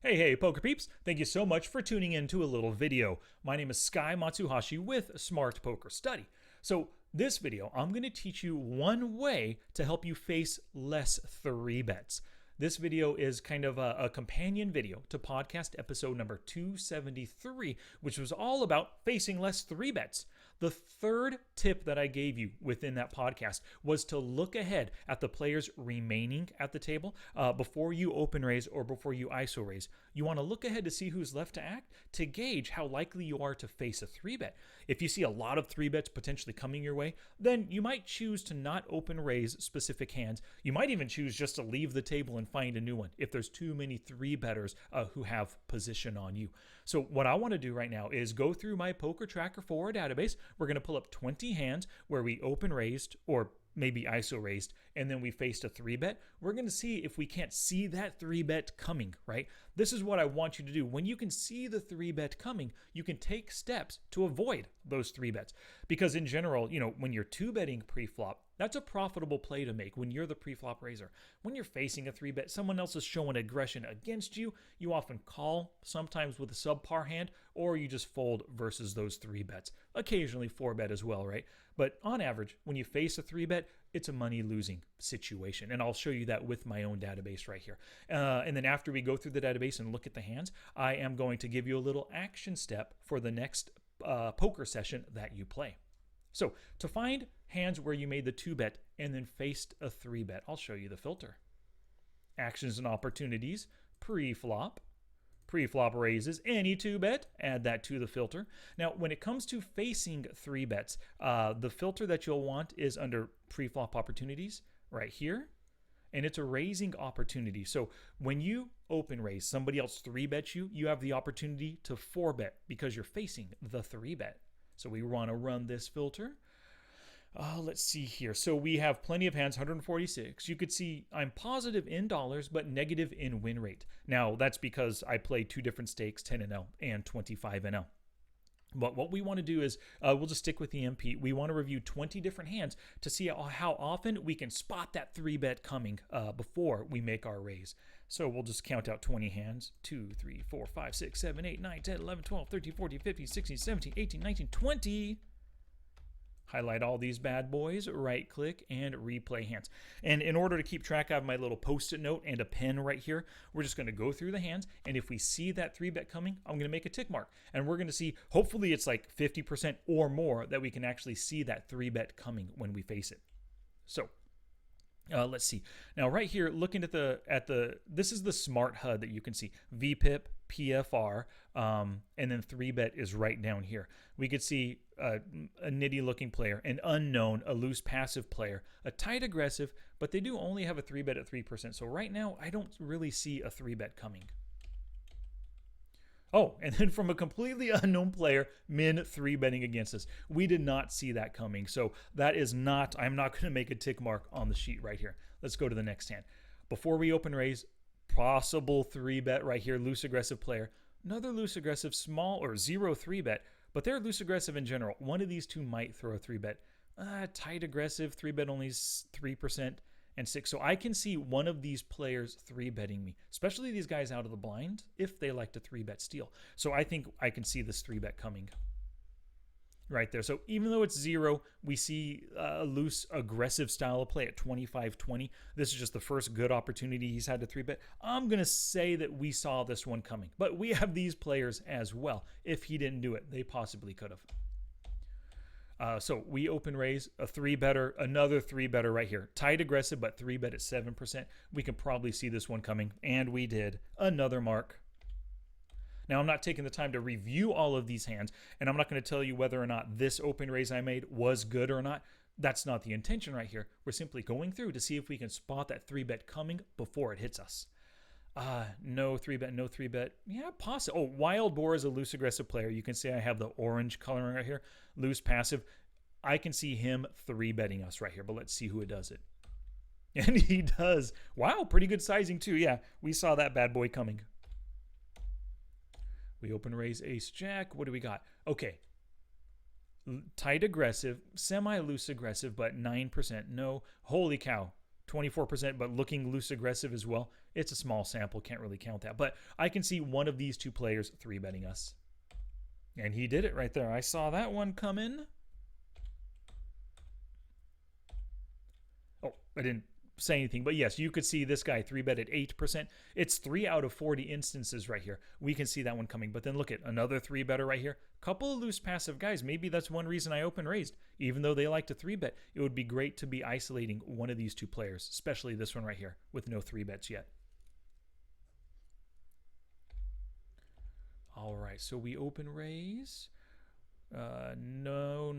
Hey, poker peeps. Thank you so much for tuning in to a little video. My name is Sky Matsuhashi with Smart Poker Study. So this video, I'm going to teach you one way to help you face less 3-bets. This video is kind of a companion video to podcast episode number 273, which was all about facing less 3-bets. The third tip that I gave you within that podcast was to look ahead at the players remaining at the table before you open raise or before you ISO raise. You want to look ahead to see who's left to act to gauge how likely you are to face a 3-bet. If you see a lot of 3-bets potentially coming your way, then you might choose to not open raise specific hands. You might even choose just to leave the table and find a new one if there's too many 3-betters who have position on you. So what I want to do right now is go through my Poker Tracker 4 database. We're going to pull up 20 hands where we open raised or maybe ISO raised, and then we faced a 3-bet. We're going to see if we can't see that 3-bet coming, right? This is what I want you to do. When you can see the 3-bet coming, you can take steps to avoid those 3-bets. Because in general, when you're 2-betting pre-flop, that's a profitable play to make when you're the pre-flop raiser. When you're facing a 3-bet, someone else is showing aggression against you, you often call, sometimes with a subpar hand, or you just fold versus those 3-bets. Occasionally 4-bet as well, right? But on average, when you face a 3-bet, it's a money-losing situation. And I'll show you that with my own database right here. And then after we go through the database and look at the hands, I am going to give you a little action step for the next poker session that you play. So to find hands where you made the 2-bet and then faced a 3-bet, I'll show you the filter. Actions and opportunities, pre-flop. Pre-flop raises, any 2-bet, add that to the filter. Now, when it comes to facing 3-bets, the filter that you'll want is under pre-flop opportunities right here. And it's a raising opportunity. So when you open raise, somebody else 3-bets you, you have the opportunity to 4-bet because you're facing the 3-bet. So we want to run this filter. Let's see here. So we have plenty of hands, 146. You could see I'm positive in dollars, but negative in win rate. Now, that's because I play two different stakes, 10 NL and 25 NL. But what we want to do is, we'll just stick with the MP. We want to review 20 different hands to see how often we can spot that 3-bet coming before we make our raise. So we'll just count out 20 hands. 2, 3, 4, 5, 6, 7, 8, 9, 10, 11, 12, 13, 14, 15, 16, 17, 18, 19, 20. Highlight all these bad boys, right click, and replay hands. And in order to keep track, I have my little post-it note and a pen right here. We're just going to go through the hands, and if we see that 3-bet coming, I'm going to make a tick mark. And we're going to see, hopefully it's like 50% or more that we can actually see that 3-bet coming when we face it. So let's see. Now right here, looking at this is the smart HUD that you can see. VPIP, PFR, and then 3-bet is right down here. We could see a nitty looking player, an unknown, a loose passive player, a tight aggressive, but they do only have a 3-bet at 3%. So right now, I don't really see a 3-bet coming. Oh, and then from a completely unknown player, min 3-betting against us. We did not see that coming. So that is not, I'm not going to make a tick mark on the sheet right here. Let's go to the next hand. Before we open raise, possible 3-bet right here, loose aggressive player. Another loose aggressive small or 0 3-bet, but they're loose aggressive in general. One of these two might throw a 3-bet. Tight aggressive, 3-bet only 3%. And 6. So I can see one of these players 3-betting me, especially these guys out of the blind, if they like to 3-bet steal. So I think I can see this 3-bet coming right there. So even though it's 0, we see a loose, aggressive style of play at 25-20. This is just the first good opportunity he's had to 3-bet. I'm going to say that we saw this one coming, but we have these players as well. If he didn't do it, they possibly could have. So we open raise, a 3-better, another 3-better right here. Tight aggressive, but 3-bet at 7%. We can probably see this one coming, and we did. Another mark. Now, I'm not taking the time to review all of these hands, and I'm not going to tell you whether or not this open raise I made was good or not. That's not the intention right here. We're simply going through to see if we can spot that 3-bet coming before it hits us. No 3-bet, no 3-bet. Yeah, possible. Oh, Wild Boar is a loose aggressive player. You can see I have the orange coloring right here. Loose passive. I can see him 3-betting us right here, but let's see who it does it. And he does. Wow, pretty good sizing too. Yeah, we saw that bad boy coming. We open raise ace jack. What do we got? Okay. Tight aggressive, semi-loose aggressive, but 9%. No. Holy cow. 24%, but looking loose aggressive as well. it's a small sample, can't really count that. But I can see one of these two players 3-betting us. And he did it right there. I saw that one come in. Oh, I didn't say anything, but yes, you could see this guy 3-bet at 8%. It's 3 out of 40 instances right here. We can see that one coming. But then look at another 3-better right here. Couple of loose passive guys. Maybe that's one reason I open raised. Even though they like to 3-bet, it would be great to be isolating one of these two players, especially this one right here with no 3-bets yet. All right, so we open raise. No.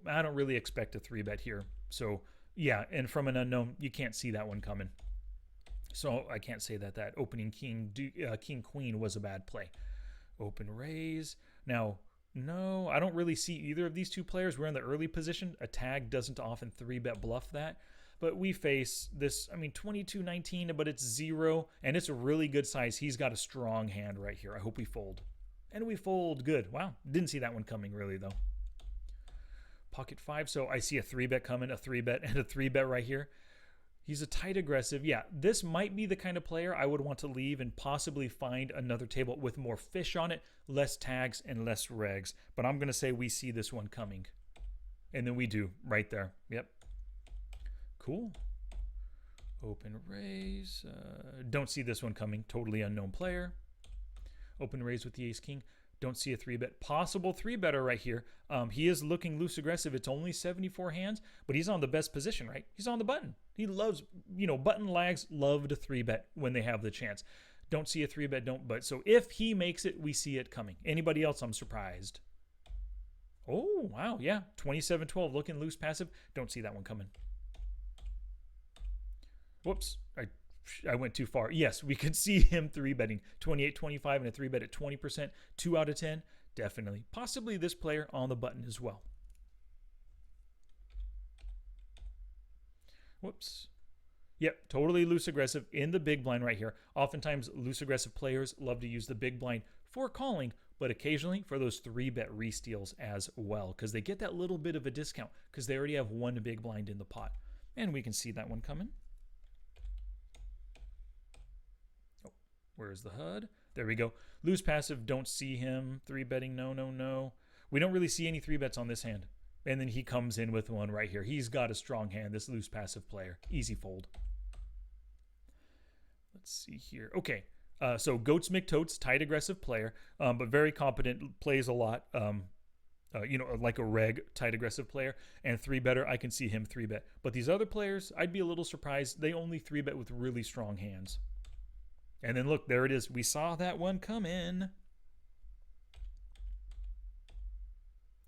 I don't really expect a 3-bet here. So yeah, and from an unknown, you can't see that one coming. So I can't say that opening king queen was a bad play. Open raise. Now, no, I don't really see either of these two players. We're in the early position. A tag doesn't often 3-bet bluff that. But we face this, I mean, 22-19, but it's 0, and it's a really good size. He's got a strong hand right here. I hope we fold. And we fold. Good. Wow. Didn't see that one coming, really, though. Pocket 5, so I see a 3-bet coming, a 3-bet, and a 3-bet right here. He's a tight aggressive. Yeah, this might be the kind of player I would want to leave and possibly find another table with more fish on it, less tags, and less regs. But I'm going to say we see this one coming. And then we do, right there. Yep. Cool. Open raise. Don't see this one coming. Totally unknown player. Open raise with the ace king. Don't see a 3-bet. Possible 3-better right here. He is looking loose aggressive. It's only 74 hands, but he's on the best position, right? He's on the button. He loves, button lags love to 3-bet when they have the chance. Don't see a 3-bet, don't but. So if he makes it, we see it coming. Anybody else, I'm surprised. Oh, wow. Yeah. 27-12 looking loose passive. Don't see that one coming. Whoops, I went too far. Yes, we could see him 3-betting 28-25 and a 3-bet at 20%. 2 out of 10, definitely. Possibly this player on the button as well. Whoops. Yep, totally loose aggressive in the big blind right here. Oftentimes, loose aggressive players love to use the big blind for calling, but occasionally for those 3-bet re-steals as well, because they get that little bit of a discount because they already have one big blind in the pot. And we can see that one coming. Where's the HUD? There we go. Loose passive, don't see him. 3-betting, no. We don't really see any 3-bets on this hand. And then he comes in with one right here. He's got a strong hand, this loose passive player. Easy fold. Let's see here. Okay, so Goats McTotes, tight aggressive player, but very competent, plays a lot. Like a reg tight aggressive player. And 3-better, I can see him 3-bet. But these other players, I'd be a little surprised. They only 3-bet with really strong hands. And then look, there it is. We saw that one come in.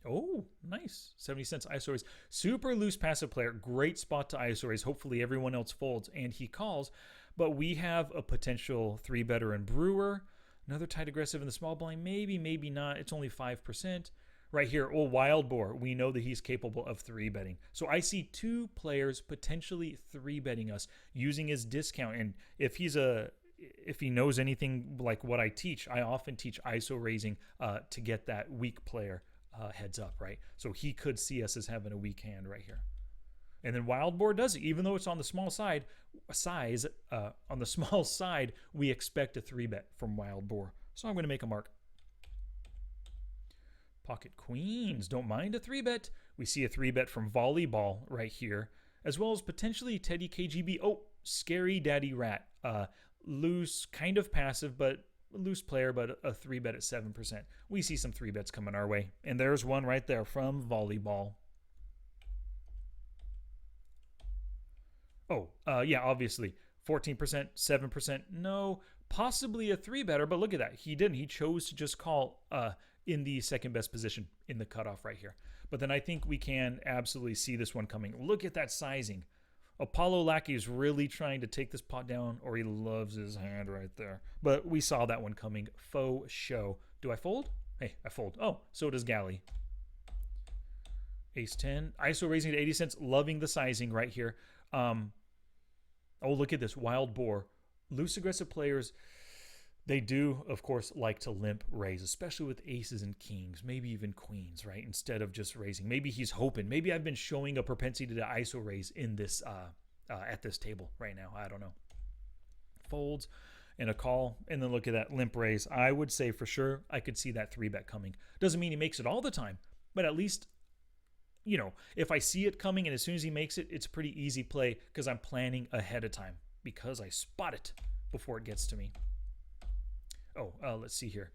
Oh, nice. 70 cents ISO raise. Super loose passive player. Great spot to ISO raise. Hopefully everyone else folds and he calls. But we have a potential 3-better in Brewer. Another tight aggressive in the small blind. Maybe, maybe not. It's only 5%. Right here, oh, Wild Boar. We know that he's capable of 3-betting. So I see two players potentially 3-betting us using his discount. And if he knows anything like what I teach, I often teach ISO raising to get that weak player heads up, right? So he could see us as having a weak hand right here. And then Wild Boar does it, even though it's on the small side, on the small side, we expect a 3-bet from Wild Boar. So I'm going to make a mark. Pocket Queens, don't mind a 3-bet. We see a 3-bet from Volleyball right here, as well as potentially Teddy KGB. Oh, Scary Daddy Rat. Loose, kind of passive, but loose player, but a 3-bet at 7%. We see some 3-bets coming our way. And there's one right there from Volleyball. Oh, yeah, obviously. 14%, 7%, no. Possibly a 3-better, but look at that. He didn't. He chose to just call in the second best position in the cutoff right here. But then I think we can absolutely see this one coming. Look at that sizing. Apollo Lackey is really trying to take this pot down, or he loves his hand right there. But we saw that one coming. Faux show. Do I fold? Hey, I fold. Oh, so does Galley. Ace 10. ISO raising to 80 cents. Loving the sizing right here. Oh, look at this. Wild Boar. Loose aggressive players, they do, of course, like to limp raise, especially with aces and kings, maybe even queens, right? Instead of just raising. Maybe he's hoping. Maybe I've been showing a propensity to ISO raise in this at this table right now. I don't know. folds and a call, and then look at that limp raise. I would say for sure I could see that 3-bet coming. Doesn't mean he makes it all the time, but at least, you know, if I see it coming and as soon as he makes it, it's a pretty easy play because I'm planning ahead of time because I spot it before it gets to me. Oh, let's see here.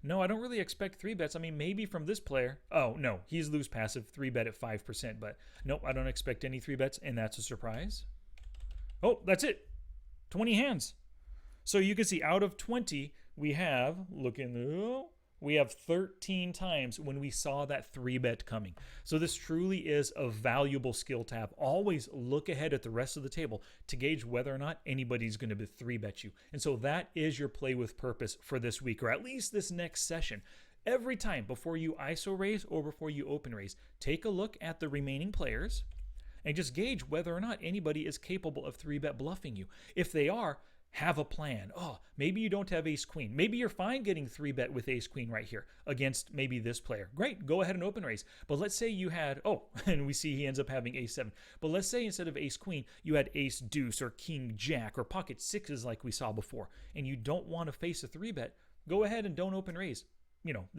No, I don't really expect 3-bets. I mean, maybe from this player. Oh, no, he's lose passive, 3-bet at 5%, but nope, I don't expect any 3-bets, and that's a surprise. Oh, that's it. 20 hands. So you can see out of 20, we have, we have 13 times when we saw that 3-bet coming. So this truly is a valuable skill to have. Always look ahead at the rest of the table to gauge whether or not anybody's going to 3-bet you. And so that is your play with purpose for this week, or at least this next session. Every time before you ISO raise or before you open raise, take a look at the remaining players and just gauge whether or not anybody is capable of 3-bet bluffing you. If they are, have a plan. Oh, maybe you don't have ace queen. Maybe you're fine getting 3-bet with ace queen right here against maybe this player. Great, go ahead and open raise. But let's say you had, and we see he ends up having ace 7. But let's say instead of ace queen, you had ace deuce or king jack or pocket 6s like we saw before, and you don't want to face a 3-bet, go ahead and don't open raise. You know,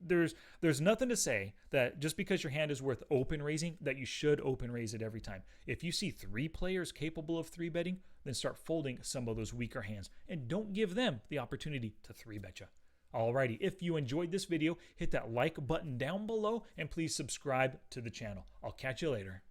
there's nothing to say that just because your hand is worth open raising that you should open raise it every time. If you see 3 players capable of 3-betting, then start folding some of those weaker hands and don't give them the opportunity to 3-bet you. Alrighty, if you enjoyed this video, hit that like button down below and please subscribe to the channel. I'll catch you later.